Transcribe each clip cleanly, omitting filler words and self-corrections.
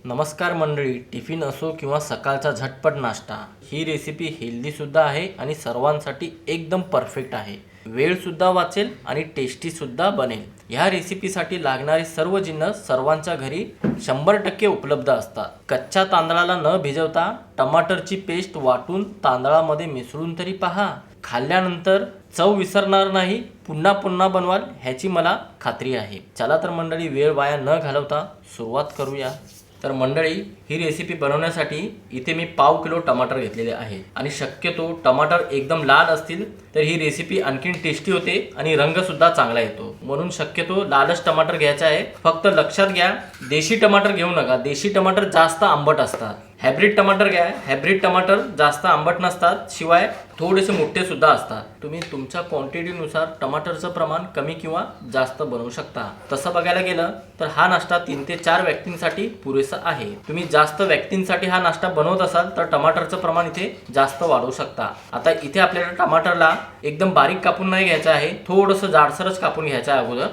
नमस्कार मंडळी, टिफिन असो किंवा सकाळचा झटपट नाश्ता, ही रेसिपी हेल्दीसुद्धा आहे आणि सर्वांसाठी एकदम परफेक्ट आहे. वेळसुद्धा वाचेल आणि टेस्टीसुद्धा बनेल. ह्या रेसिपीसाठी लागणारे सर्व जिन्नस सर्वांच्या घरी 100% उपलब्ध असतात. कच्च्या तांदळाला न भिजवता टमाटरची पेस्ट वाटून तांदळामध्ये मिसळून तरी पहा. खाल्ल्यानंतर चव विसरणार नाही, पुन्हा पुन्हा बनवाल ह्याची मला खात्री आहे. चला तर मंडळी, वेळ वाया न घालवता सुरुवात करूया. तर मंडळी, ही रेसिपी बनवण्यासाठी इथे मी 1/2 किलो टमाटर घेतलेले आहेत आणि शक्यतो टमाटर एकदम लाल असतील तर ही रेसिपी आणखीन टेस्टी होते आणि रंगसुद्धा चांगला येतो. म्हणून शक्यतो लालच टमाटर घ्यायचे आहे. फक्त लक्षात घ्या, देशी टमाटर घेऊ नका. देशी टमाटर जास्त आंबट असतात. हायब्रिड टमाटर घ्या. हायब्रिड टमाटर जास्त आंबट नसतात, शिवाय थोडेसे मोठे सुद्धा असतात. तुम्ही तुमच्या क्वांटिटीनुसार टमाटरचं प्रमाण कमी किंवा जास्त बनवू शकता. तसं बघायला गेलं तर हा नाश्ता 3 ते 4 व्यक्तींसाठी पुरेसा आहे. तुम्ही जास्त व्यक्तींसाठी हा नाश्ता बनवत असाल तर टमाटरचं प्रमाण इथे जास्त वाढवू शकता. आता इथे आपल्याला टमाटरला एकदम बारीक कापून नाही घ्यायचं आहे, थोडंसं जाडसरच कापून घ्यायचं आहे. अगोदर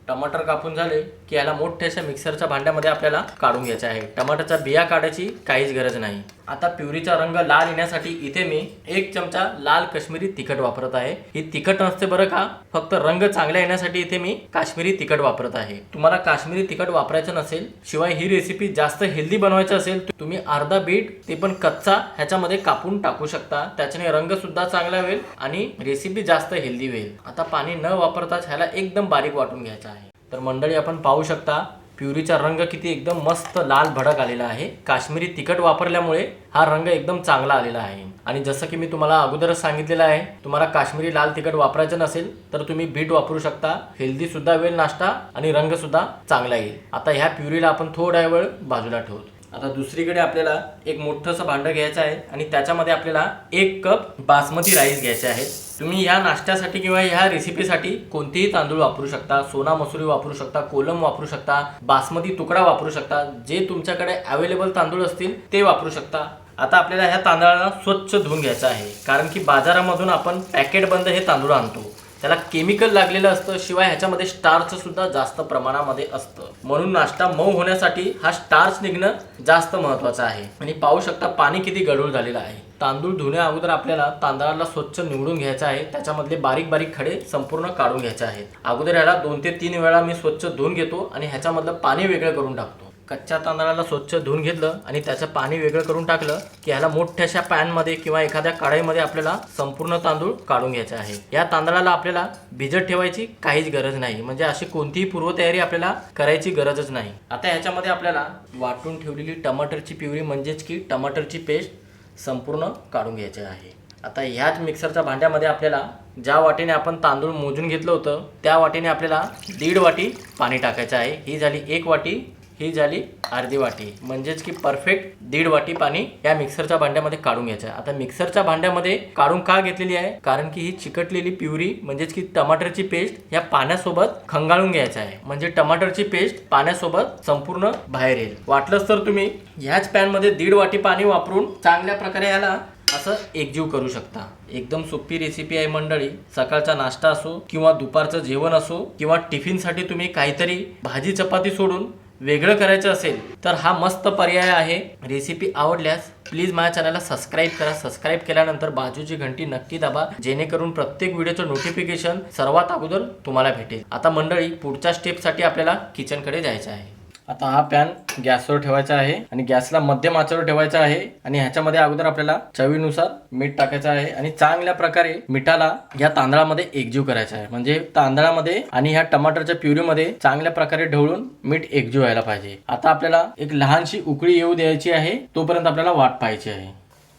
टमाटर कापून झाले की याला मोठ्याशा मिक्सरच्या भांड्यामध्ये आपल्याला काढून घ्यायचे आहे. टमाटरच्या बिया काढायची काहीच गरज नाही. आता प्युरीचा रंग लाल येण्यासाठी इथे मी 1 चमचा लाल काश्मीरी तिखट वापरत आहे. ही तिखट नसते बरं का, फक्त रंग चांगला येण्यासाठी इथे मी काश्मीरी तिखट वापरत आहे. तुम्हाला काश्मीरी तिखट वापरायचं नसेल, शिवाय ही रेसिपी जास्त हेल्दी बनवायची असेल, तुम्ही अर्धा बीट ते पण कच्चा ह्याच्यामध्ये कापून टाकू शकता. त्याच्याने रंग सुद्धा चांगला होईल आणि रेसिपी जास्त हेल्दी होईल. आता पाणी न वापरताच ह्याला एकदम बारीक वाटून घ्यायचं आहे. तर मंडळी, आपण पाहू शकता प्युरीचा रंग किती एकदम मस्त लाल भडक आलेला आहे. काश्मीरी तिखट वापरल्यामुळे हा रंग एकदम चांगला आलेला आहे. आणि जसं की मी तुम्हाला अगोदरच सांगितलेलं आहे, तुम्हाला काश्मीरी लाल तिखट वापरायचं नसेल तर तुम्ही बीट वापरू शकता. हेल्दी सुद्धा होईल नाश्ता आणि रंग सुद्धा चांगला येईल. आता ह्या प्युरीला आपण थोडा वेळ बाजूला ठेवू. आता दुसरीकडे आपल्याला एक मोठंसं भांडं घ्यायचं आहे आणि त्याच्यामध्ये आपल्याला 1 कप बासमती राईस घ्यायचे आहेत. तुम्ही या नाश्त्यासाठी किंवा ह्या रेसिपीसाठी कोणतेही तांदूळ वापरू शकता. सोना मसुरी वापरू शकता, कोलम वापरू शकता, बासमती तुकडा वापरू शकता. जे तुमच्याकडे अवेलेबल तांदूळ असतील ते वापरू शकता. आता आपल्याला ह्या तांदळाला स्वच्छ धुवून घ्यायचं आहे, कारण की बाजारामधून आपण पॅकेट बंद हे तांदूळ आणतो. त्याला केमिकल लागलेलं असतं, शिवाय ह्याच्यामध्ये स्टार्च सुद्धा जास्त प्रमाणामध्ये असतं. म्हणून नाश्ता मऊ होण्यासाठी हा स्टार्च निघणं जास्त महत्त्वाचं आहे. आणि पाहू शकता पाणी किती गढूळ झालेलं आहे. तांदूळ धुण्या अगोदर आपल्याला तांदळाला स्वच्छ निवडून घ्यायचं आहे. त्याच्यामधले बारीक बारीक खडे संपूर्ण काढून घ्यायचे आहेत. अगोदर ह्याला 2 ते 3 वेळा मी स्वच्छ धुवून घेतो आणि ह्याच्यामधलं पाणी वेगळं करून टाकतो. कच्च्या तांदळाला स्वच्छ धुवून घेतलं आणि त्याचं पाणी वेगळं करून टाकलं की ह्याला मोठ्याशा पॅनमध्ये किंवा एखाद्या कढईमध्ये आपल्याला संपूर्ण तांदूळ काढून घ्यायचे आहे. या तांदळाला आपल्याला भिजत ठेवायची काहीच गरज नाही, म्हणजे अशी कोणतीही पूर्वतयारी आपल्याला करायची गरजच नाही. आता ह्याच्यामध्ये आपल्याला वाटून ठेवलेली टमाटरची प्युरी म्हणजेच की टमाटरची पेस्ट संपूर्ण काढून घ्यायची आहे. आता ह्याच मिक्सरच्या भांड्यामध्ये आपल्याला ज्या वाटीने आपण तांदूळ मोजून घेतलं होतं त्या वाटीने आपल्याला 1.5 वाटी पाणी टाकायचं आहे. ही झाली 1 वाटी, ही झाली अर्धी वाटी, म्हणजेच की परफेक्ट 1.5 वाटी पाणी या मिक्सरच्या भांड्यामध्ये काढून घ्यायचं आहे. आता मिक्सरच्या भांड्यामध्ये काढून का घेतलेली आहे, कारण की ही चिकटलेली प्युरी म्हणजेच की टमाटरची पेस्ट या पाण्यासोबत खंगाळून घ्यायचं आहे, म्हणजे टमाटरची पेस्ट पाण्यासोबत संपूर्ण बाहेर येईल. वाटलंच तर तुम्ही ह्याच पॅनमध्ये 1.5 वाटी पाणी वापरून चांगल्या प्रकारे ह्याला असं एकजीव करू शकता. एकदम सोपी रेसिपी आहे मंडळी. सकाळचा नाश्ता असो किंवा दुपारचं जेवण असो किंवा टिफिनसाठी तुम्ही काहीतरी भाजी चपाती सोडून वेगळं करायचं असेल तर हा मस्त पर्याय आहे. रेसिपी आवडल्यास प्लीज माझ्या चॅनलला सबस्क्राईब करा. सबस्क्राईब केल्यानंतर बाजूची घंटी नक्की दाबा, जेणेकरून प्रत्येक व्हिडिओचं नोटिफिकेशन सर्वात अगोदर तुम्हाला भेटेल. आता मंडळी, पुढच्या स्टेपसाठी आपल्याला किचनकडे जायचं आहे. आता हा पॅन गॅसवर ठेवायचा आहे आणि गॅसला मध्यम आचेवर ठेवायचा आहे आणि ह्याच्यामध्ये अगोदर आपल्याला चवीनुसार मीठ टाकायचं आहे आणि चांगल्या प्रकारे मिठाला या तांदळामध्ये एकजीव करायचा आहे. म्हणजे तांदळामध्ये आणि ह्या टमाटरच्या प्युरीमध्ये चांगल्या प्रकारे ढवळून मीठ एकजीव व्हायला पाहिजे. आता आपल्याला एक लहानशी उकळी येऊ द्यायची आहे, तोपर्यंत आपल्याला वाट पाहायची आहे.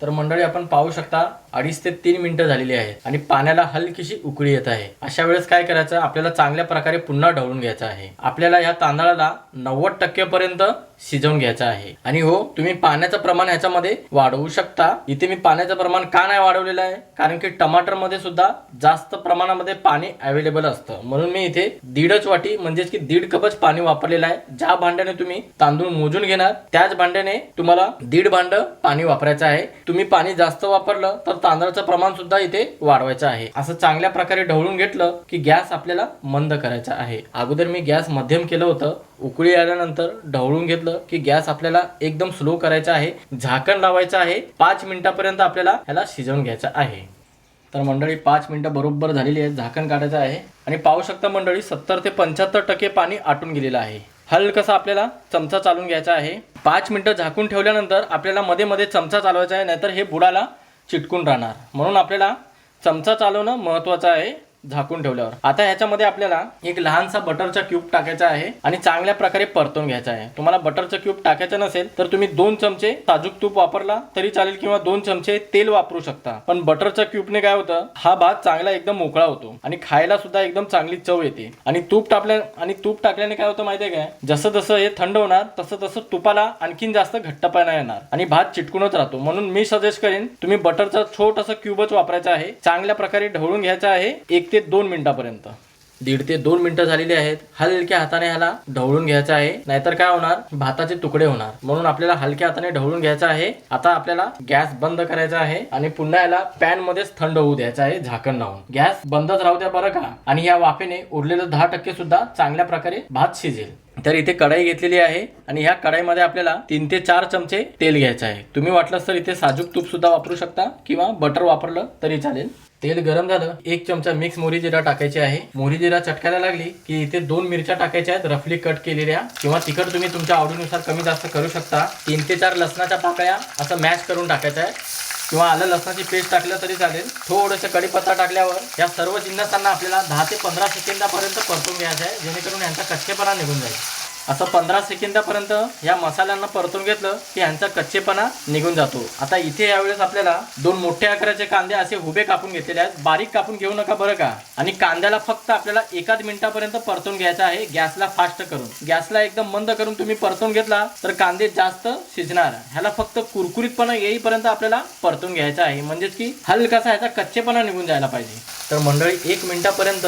तर मंडळी, आपण पाहू शकता 2.5 ते 3 मिनिटं झालेली आहेत आणि पाण्याला हलकीशी उकळी येत आहे. अशा वेळेस काय करायचं, आपल्याला चांगल्या प्रकारे पुन्हा ढवळून घ्यायचं आहे. आपल्याला या तांदळाला 90% पर्यंत शिजवून घ्यायचं आहे. आणि हो, तुम्ही पाण्याचं प्रमाण ह्याच्यामध्ये वाढवू शकता. इथे मी पाण्याचं प्रमाण का नाही वाढवलेलं आहे, कारण की टमाटर मध्ये सुद्धा जास्त प्रमाणामध्ये पाणी अवेलेबल असतं. म्हणून मी इथे 1.5 वाटी म्हणजेच की 1.5 कपच पाणी वापरलेलं आहे. ज्या भांड्याने तुम्ही तांदूळ मोजून घेणार त्याच भांड्याने तुम्हाला 1.5 भांड पाणी वापरायचं आहे. तुम्ही पाणी जास्त वापरलं तर तांदळाचं प्रमाण सुद्धा इथे वाढवायचं आहे. असं चांगल्या प्रकारे ढवळून घेतलं की गॅस आपल्याला मंद करायचा आहे. अगोदर मी गॅस मध्यम केलं होतं. उकळी आल्यानंतर ढवळून घेतलं की गॅस आपल्याला एकदम स्लो करायचा आहे. झाकण लावायचं आहे. 5 मिनिटापर्यंत आपल्याला ह्याला शिजवून घ्यायचं आहे. तर मंडळी 5 मिनिटं बरोबर झालेली आहेत. झाकण काढायचं आहे आणि पाहू शकता मंडळी 70 ते 75% पाणी आटून गेलेलं आहे. हलकसा आपल्याला चमचा चालून घ्यायचा आहे. 5 मिनिटं झाकून ठेवल्यानंतर आपल्याला मध्ये मध्ये चमचा चालवायचा आहे, नाहीतर हे बुडाला चिटकून राहणार. म्हणून आपल्याला चमचा चालवणं महत्त्वाचं आहे झाकून ठेवल्यावर. आता ह्याच्यामध्ये आपल्याला एक लहानसा बटरचा क्यूब टाकायचा आहे आणि चांगल्या प्रकारे परतून घ्यायचा आहे. तुम्हाला बटरचा क्यूब टाकायचा नसेल तर तुम्ही 2 चमचे साजूक तूप वापरला तरी चालेल किंवा 2 चमचे तेल वापरू शकता. पण बटरच्या क्यूबने काय होतं, हा भात चांगला एकदम मोकळा होतो आणि खायला सुद्धा एकदम चांगली चव येते. आणि तूप टाकल्याने काय होतं माहितीये काय, जसं जसं हे थंड होणार तसं तसं तुपाला आणखीन जास्त घट्टपणा येणार आणि भात चिटकूनच राहतो. म्हणून मी सजेस्ट करेन तुम्ही बटरचा छोटासा क्यूबच वापरायचा आहे. चांगल्या प्रकारे ढवळून घ्यायचा आहे 1 ते 2 मिनिटापर्यंत. 1.5 ते 2 मिनिटं झालेली आहेत. हलक्या हाताने ह्याला ढवळून घ्यायचं आहे, नाहीतर काय होणार, भाताचे तुकडे होणार. म्हणून आपल्याला हलक्या हाताने ढवळून घ्यायचं आहे. आता आपल्याला गॅस बंद करायचा आहे आणि पुन्हा याला पॅन मध्येच थंड होऊ द्यायचं आहे झाकण लावून. गॅस बंदच राहू द्या बरं का. आणि या वाफेने उरलेलं 10% सुद्धा चांगल्या प्रकारे भात शिजेल. तर इथे कढाई घेतलेली आहे आणि ह्या कढाईमध्ये आपल्याला 3 ते 4 चमचे तेल घ्यायचं आहे. तुम्ही वाटलंच तर इथे साजूक तूप सुद्धा वापरू शकता किंवा बटर वापरलं तरी चालेल. तेल गरम झालं, 1 चमचा मिक्स मोहरी जिरा टाकायची आहे. मोहरी जिरा चटकायला लागली की इथे 2 मिरच्या टाकायच्या आहेत रफली कट केलेल्या, किंवा तिखट तुम्ही तुमच्या आवडीनुसार कमी जास्त करू शकता. 3 ते 4 लसणाच्या पाकळ्या असं मॅश करून टाकायचं आहे, किंवा आलं लसणाची पेस्ट टाकलं तरी चालेल. थोडंसं कढीपत्ता टाकल्यावर या सर्व जिन्नसांना आपल्याला 10 ते 15 सेकंदापर्यंत परतून घ्यायचं आहे, जेणेकरून यांचा कच्चेपणा निघून जाईल. असं 15 सेकंदापर्यंत या मसाल्यांना परतून घेतलं की यांचा कच्चेपणा निघून जातो. आता इथे यावेळेस आपल्याला 2 मोठ्या आकाराचे कांदे असे उभे कापून घेतलेले आहेत. बारीक कापून घेऊ नका बरं का. आणि कांद्याला फक्त आपल्याला 1 मिनिटापर्यंत परतून घ्यायचा आहे, गॅसला फास्ट करून. गॅसला एकदम मंद करून तुम्ही परतून घेतला तर कांदे जास्त शिजणार. ह्याला फक्त कुरकुरीतपणा येईपर्यंत आपल्याला परतून घ्यायचा आहे, म्हणजेच की हलकासा ह्याचा कच्चेपणा निघून जायला पाहिजे. तर मंडळी 1 मिनिटापर्यंत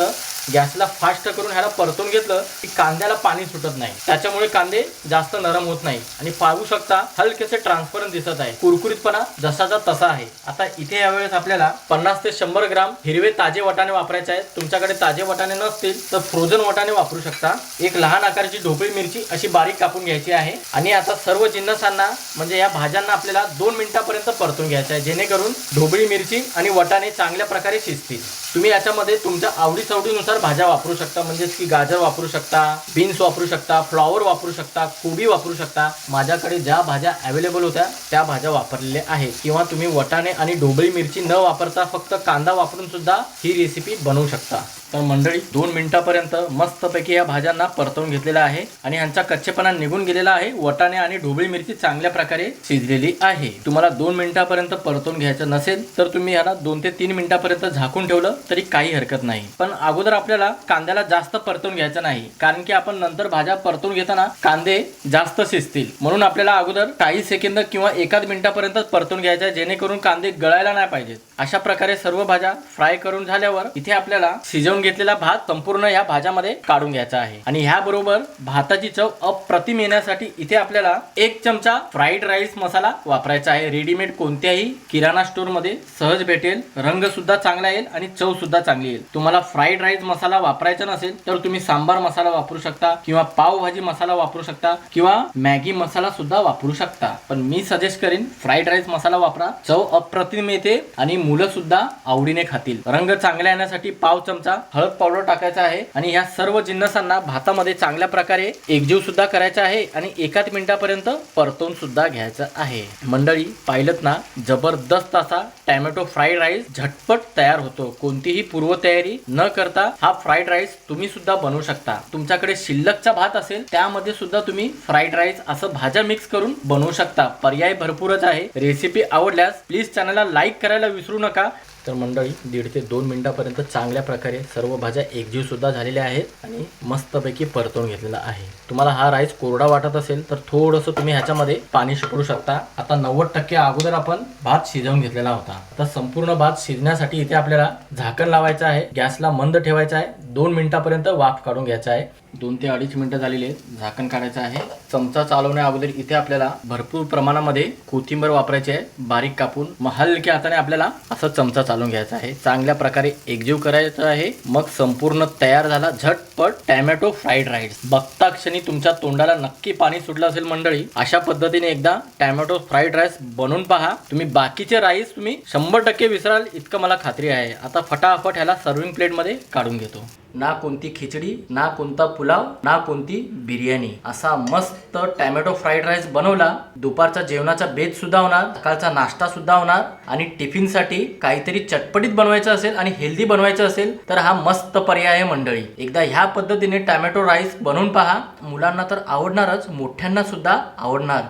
गॅसला फास्ट करून ह्याला परतून घेतलं की कांद्याला पाणी सुटत नाही, त्याच्यामुळे कांदे जास्त नरम होत नाही. आणि पाहू शकता हलकेसे ट्रान्सपरंट दिसत आहे, कुरकुरीतपणा जसाचा तसा आहे. आता इथे यावेळेस आपल्याला 50 ते 100 ग्राम हिरवे ताजे वाटाणे वापरायचे आहेत. तुमच्याकडे ताजे वाटाणे नसतील तर फ्रोझन वाटाणे वापरू शकता. एक लहान आकाराची ढोबळी मिरची अशी बारीक कापून घ्यायची आहे. आणि आता सर्व जिन्नसांना म्हणजे या भाज्यांना आपल्याला 2 मिनिटापर्यंत परतून घ्यायचं आहे, जेणेकरून ढोबळी मिरची आणि वाटाणे चांगल्या प्रकारे शिजतील. तुम्ही याच्यामध्ये तुमच्या आवडीसवडीनुसार भाज्या वापरू शकता, म्हणजेच की गाजर वापरू शकता, बीन्स वापरू शकता, फ्लॉवर वापरू शकता, कोबी वापरू शकता. माझ्याकडे ज्या भाज्या अवेलेबल होत्या त्या भाज्या वापरलेल्या आहेत. किंवा तुम्ही वाटाणे आणि ढोबळी मिरची न वापरता फक्त कांदा वापरून सुद्धा ही रेसिपी बनवू शकता. तर मंडळी 2 मिनिटापर्यंत मस्तपैकी या भाज्यांना परतवून घेतलेला आहे आणि यांचा कच्चेपणा निघून गेलेला आहे. वाटाणे आणि ढोबळी मिरची चांगल्या प्रकारे शिजलेली आहे. तुम्हाला 2 मिनिटापर्यंत परतवून घ्यायचं नसेल तर तुम्ही याला 2 ते 3 मिनिटापर्यंत झाकून ठेवलं तरी काही हरकत नाही. पण अगोदर आपल्याला कांद्याला जास्त परतवून घ्यायचं नाही, कारण की आपण नंतर भाज्या परतवून घेताना कांदे जास्त शिजतील. म्हणून आपल्याला अगोदर काही सेकंद किंवा 1 मिनिटापर्यंत परतवून घ्यायचं आहे, जेणेकरून कांदे गळायला नाही पाहिजेत. अशा प्रकारे सर्व भाज्या फ्राय करून झाल्यावर इथे आपल्याला शिजवून घेतलेला भात संपूर्ण या भाज्यामध्ये काढून घ्यायचा आहे. आणि ह्याबरोबर भाताची चव अप्रतिम येण्यासाठी इथे आपल्याला 1 चमचा फ्राईड राईस मसाला वापरायचा आहे. रेडीमेड कोणत्याही किराणा स्टोअर मध्ये सहज भेटेल. रंग सुद्धा चांगला येईल आणि चव सुद्धा चांगली येईल. तुम्हाला फ्राईड राईस मसाला वापरायचा नसेल तर तुम्ही सांबार मसाला वापरू शकता, किंवा पावभाजी मसाला वापरू शकता, किंवा मॅगी मसाला सुद्धा वापरू शकता. पण मी सजेस्ट करेन फ्राईड राईस मसाला वापरा. चव अप्रतिम येते आणि मुलं सुद्धा आवडीने खातील. रंग चांगला येण्यासाठी पाव चमचा हळद पावडर टाकायचा आहे. आणि ह्या सर्व जिन्नसांना भातामध्ये चांगल्या प्रकारे एकजीव सुद्धा करायचा आहे आणि 1 मिनिटापर्यंत परतवून सुद्धा घ्यायचं आहे. मंडळी पाहिलंत ना, जबरदस्त असा टॅमॅटो फ्राईड राईस झटपट तयार होतो. कोणतीही पूर्वतयारी न करता हा फ्राईड राईस तुम्ही सुद्धा बनवू शकता. तुमच्याकडे शिल्लकचा भात असेल त्यामध्ये सुद्धा तुम्ही फ्राईड राईस असं भाज्या मिक्स करून बनवू शकता. पर्याय भरपूरच आहे. रेसिपी आवडल्यास प्लीज चॅनलला लाईक करायला विसरू नका. तर मंडळी 1.5 ते 2 मिनिटापर्यंत चांगल्या प्रकारे सर्व भाज्या एकजीव सुद्धा झालेल्या आहेत आणि मस्तपैकी परतवून घेतलेला आहे. तुम्हाला हा राईस कोरडा वाटत असेल तर थोडंसं तुम्ही ह्याच्यामध्ये पाणी शिपडू शकता. आता 90% अगोदर आपण भात शिजवून घेतलेला होता. आता संपूर्ण भात शिजण्यासाठी इथे आपल्याला झाकण लावायचं आहे. गॅसला मंद ठेवायचा आहे. 2 मिनिटापर्यंत वाफ काढून घ्यायचा आहे. 2 ते 2.5 मिनिटं झालेली आहेत. झाकण काढायचं आहे. चमचा चालवण्या अगोदर इथे आपल्याला भरपूर प्रमाणामध्ये कोथिंबीर वापरायची आहे, बारीक कापून. हलक्या हाताने आपल्याला असं चमचा चालवून घ्यायचा आहे, चांगल्या प्रकारे एकजीव करायचं आहे. मग संपूर्ण तयार झाला झटपट टॅमॅटो फ्राईड राईस. बघता क्षणी तुमच्या तोंडाला नक्की पाणी सुटलं असेल मंडळी. अशा पद्धतीने एकदा टॅमॅटो फ्राईड राईस बनवून पहा. तुम्ही बाकीचे राईस तुम्ही 100% विसराल इतकं मला खात्री आहे. आता फटाफट ह्याला सर्विंग प्लेट मध्ये काढून घेतो. ना कोणती खिचडी, ना कोणता पुलाव, ना कोणती बिर्याणी, असा मस्त टॅमॅटो फ्राईड राईस बनवला. दुपारचा जेवणाचा बेत सुद्धा होणार, सकाळचा नाश्ता सुद्धा होणार आणि टिफिनसाठी काहीतरी चटपटीत बनवायचं असेल आणि हेल्दी बनवायचं असेल तर हा मस्त पर्याय आहे मंडळी. एकदा ह्या पद्धतीने टॅमॅटो राईस बनवून पहा. मुलांना तर आवडणारच, मोठ्यांना सुद्धा आवडणार.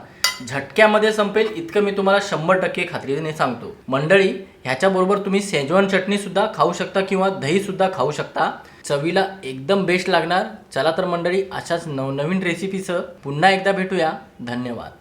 झटक्यामध्ये संपेल इतकं मी तुम्हाला 100% खात्रीने सांगतो मंडळी. ह्याच्याबरोबर तुम्ही शेजवान चटणी सुद्धा खाऊ शकता किंवा दही सुद्धा खाऊ शकता. चवीला एकदम बेस्ट लागणार. चला तर मंडळी, अशाच नवनवीन रेसिपीसह पुन्हा एकदा भेटूया. धन्यवाद.